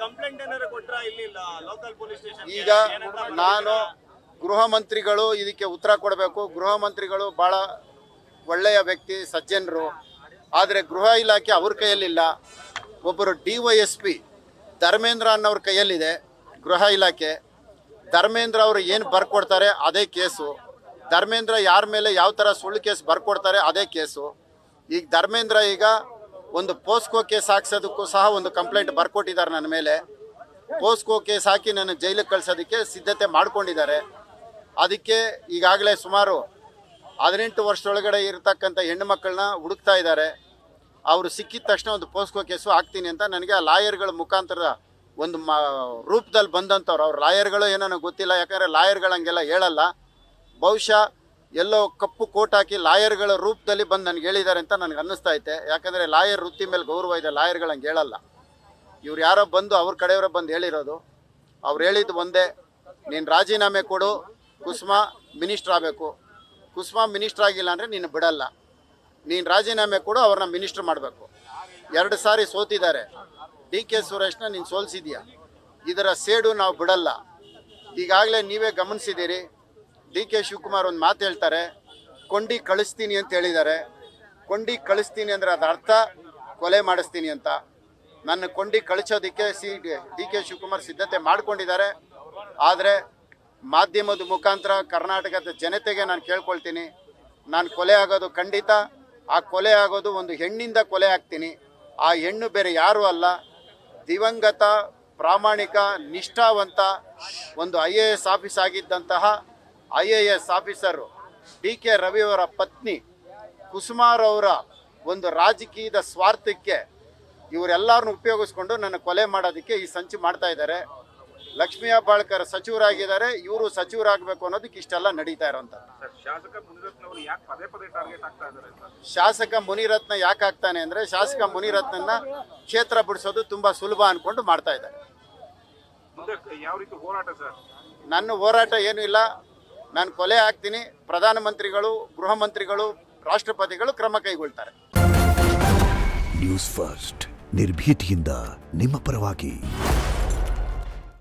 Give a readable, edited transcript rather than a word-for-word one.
Complaint ಏನಾದ್ರು ಕೊಟ್ರಾ ಇಲ್ಲಿ local police station? ಈಗ ನಾನು ಗೃಹ ಮಂತ್ರಿಗಳು ಇದಕ್ಕೆ ಉತ್ತರ ಕೊಡಬೇಕು. ಗೃಹ ಮಂತ್ರಿಗಳು ಬಹಳ ಒಳ್ಳೆಯ ವ್ಯಕ್ತಿ, ಸಜ್ಜನರು. ಆದರೆ ಗೃಹ ಇಲಾಖೆ ಅವ್ರ ಕೈಯಲ್ಲಿಲ್ಲ. ಒಬ್ಬರು DYSP ಧರ್ಮೇಂದ್ರ ಅನ್ನೋರ ಕೈಯಲ್ಲಿದೆ ಗೃಹ ಇಲಾಖೆ. ಧರ್ಮೇಂದ್ರ ಅವರು ಏನು ಬರ್ಕೊಡ್ತಾರೆ ಅದೇ ಕೇಸು. ಧರ್ಮೇಂದ್ರ ಯಾರ ಮೇಲೆ ಯಾವ ಥರ ಸುಳ್ಳು ಕೇಸ್ ಬರ್ಕೊಡ್ತಾರೆ ಅದೇ ಕೇಸು. ಈಗ ಧರ್ಮೇಂದ್ರ ಈಗ ಒಂದು ಪೋಸ್ಕೋ ಕೇಸ್ ಹಾಕ್ಸೋದಕ್ಕೂ ಸಹ ಒಂದು ಕಂಪ್ಲೇಂಟ್ ಬರ್ಕೊಟ್ಟಿದ್ದಾರೆ ನನ್ನ ಮೇಲೆ. ಪೋಸ್ಕೋ ಕೇಸ್ ಹಾಕಿ ನನ್ನ ಜೈಲಿಗೆ ಕಳ್ಸೋದಕ್ಕೆ ಸಿದ್ಧತೆ ಮಾಡ್ಕೊಂಡಿದ್ದಾರೆ. ಅದಕ್ಕೆ ಈಗಾಗಲೇ ಸುಮಾರು 18 ವರ್ಷದೊಳಗಡೆ ಇರತಕ್ಕಂಥ ಹೆಣ್ಣು ಮಕ್ಕಳನ್ನ ಹುಡುಕ್ತಾ ಇದ್ದಾರೆ. ಅವರು ಸಿಕ್ಕಿದ ತಕ್ಷಣ ಒಂದು ಪೋಸ್ಕೋ ಕೇಸು ಹಾಕ್ತೀನಿ ಅಂತ ನನಗೆ ಆ ಲಾಯರ್ಗಳ ಮುಖಾಂತರ ಒಂದು ರೂಪದಲ್ಲಿ ಬಂದಂಥವ್ರು. ಅವ್ರು ಲಾಯರ್ಗಳು ಏನೋ ನನಗೆ ಗೊತ್ತಿಲ್ಲ, ಯಾಕಂದರೆ ಲಾಯರ್ಗಳು ಹಂಗೆಲ್ಲ ಹೇಳಲ್ಲ. ಬಹುಶಃ ಎಲ್ಲೋ ಕಪ್ಪು ಕೋಟ್ ಹಾಕಿ ಲಾಯರ್ಗಳ ರೂಪದಲ್ಲಿ ಬಂದು ನನಗೆ ಹೇಳಿದ್ದಾರೆ ಅಂತ ನನಗೆ ಅನ್ನಿಸ್ತಾ ಐತೆ. ಯಾಕಂದರೆ ಲಾಯರ್ ವೃತ್ತಿ ಮೇಲೆ ಗೌರವ ಇದೆ, ಲಾಯರ್ಗಳು ಹಂಗೆ ಹೇಳಲ್ಲ. ಇವ್ರು ಯಾರೋ ಬಂದು ಅವ್ರ ಕಡೆಯವರ ಬಂದು ಹೇಳಿರೋದು. ಅವ್ರು ಹೇಳಿದ್ದು ಒಂದೇ, ನೀನು ರಾಜೀನಾಮೆ ಕೊಡು, ಕುಸುಮಾ ಮಿನಿಸ್ಟ್ರ್ ಆಗಬೇಕು. ಕುಸುಮಾ ಮಿನಿಸ್ಟ್ರ್ ಆಗಿಲ್ಲ ಅಂದರೆ ನೀನು ಬಿಡಲ್ಲ. ನೀನು ರಾಜೀನಾಮೆ ಕೊಡು, ಅವ್ರನ್ನ ಮಿನಿಸ್ಟ್ರ್ ಮಾಡಬೇಕು. 2 ಸಾರಿ ಸೋತಿದ್ದಾರೆ. DK ಸುರೇಶ್ನ ನೀನು ಸೋಲಿಸಿದ್ಯಾ. ಇದರ ಸೇಡು ನಾವು ಬಿಡಲ್ಲ. ಈಗಾಗಲೇ ನೀವೇ ಗಮನಿಸಿದ್ದೀರಿ, DK ಶಿವಕುಮಾರ್ ಒಂದು ಮಾತು ಹೇಳ್ತಾರೆ, ಕೊಂಡಿ ಕಳಿಸ್ತೀನಿ ಅಂತ ಹೇಳಿದ್ದಾರೆ. ಕೊಂಡಿ ಕಳಿಸ್ತೀನಿ ಅಂದರೆ ಅದರ ಅರ್ಥ ಕೊಲೆ ಮಾಡಿಸ್ತೀನಿ ಅಂತ. ನನ್ನ ಕೊಂಡಿ ಕಳಿಸೋದಕ್ಕೆ DK ಶಿವಕುಮಾರ್ ಸಿದ್ಧತೆ ಮಾಡ್ಕೊಂಡಿದ್ದಾರೆ. ಆದರೆ ಮಾಧ್ಯಮದ ಮುಖಾಂತರ ಕರ್ನಾಟಕದ ಜನತೆಗೆ ನಾನು ಕೇಳ್ಕೊಳ್ತೀನಿ, ನಾನು ಕೊಲೆ ಆಗೋದು ಖಂಡಿತ. ಆ ಕೊಲೆ ಆಗೋದು ಒಂದು ಹೆಣ್ಣಿಂದ ಕೊಲೆ ಆಗ್ತೀನಿ. ಆ ಹೆಣ್ಣು ಬೇರೆ ಯಾರೂ ಅಲ್ಲ, ದಿವಂಗತ ಪ್ರಾಮಾಣಿಕ ನಿಷ್ಠಾವಂತ ಒಂದು IAS ಆಫೀಸ್ ಆಗಿದ್ದಂತಹ IAS ಆಫೀಸರು DK ರವಿಯವರ ಪತ್ನಿ ಕುಸುಮಾರವರ ಒಂದು ರಾಜಕೀಯದ ಸ್ವಾರ್ಥಕ್ಕೆ ಇವರೆಲ್ಲರನ್ನು ಉಪಯೋಗಿಸ್ಕೊಂಡು ನನ್ನ ಕೊಲೆ ಮಾಡೋದಕ್ಕೆ ಈ ಸಂಚು ಮಾಡ್ತಾ ಇದ್ದಾರೆ. ಲಕ್ಷ್ಮೀ ಹೆಬ್ಬಾಳ್ಕರ್ ಸಚಿವರಾಗಿದ್ದಾರೆ, ಇವರು ಸಚಿವರಾಗಬೇಕು ಅನ್ನೋದಕ್ಕೆ ಇಷ್ಟೆಲ್ಲ ನಡೀತಾ ಇರೋಂಥದ್ದು. ಶಾಸಕ ಮುನಿರತ್ನ ಯಾಕೆ ಆಗ್ತಾನೆ ಅಂದರೆ, ಶಾಸಕ ಮುನಿರತ್ನನ್ನ ಕ್ಷೇತ್ರ ಬಿಡಿಸೋದು ತುಂಬ ಸುಲಭ ಅಂದ್ಕೊಂಡು ಮಾಡ್ತಾ ಇದ್ದಾರೆ. ನನ್ನ ಹೋರಾಟ ಏನೂ ಇಲ್ಲ. ನಾನು ಕೊಲೆ ಆಗ್ತೀನಿ, ಪ್ರಧಾನಮಂತ್ರಿಗಳು, ಗೃಹ ಮಂತ್ರಿಗಳು, ರಾಷ್ಟ್ರಪತಿಗಳು ಕ್ರಮ ಕೈಗೊಳ್ತಾರೆ. ನ್ಯೂಸ್ ಫಸ್ಟ್ ನಿರ್ಭೀತಿಯಿಂದ ನಿಮ್ಮ ಪರವಾಗಿ.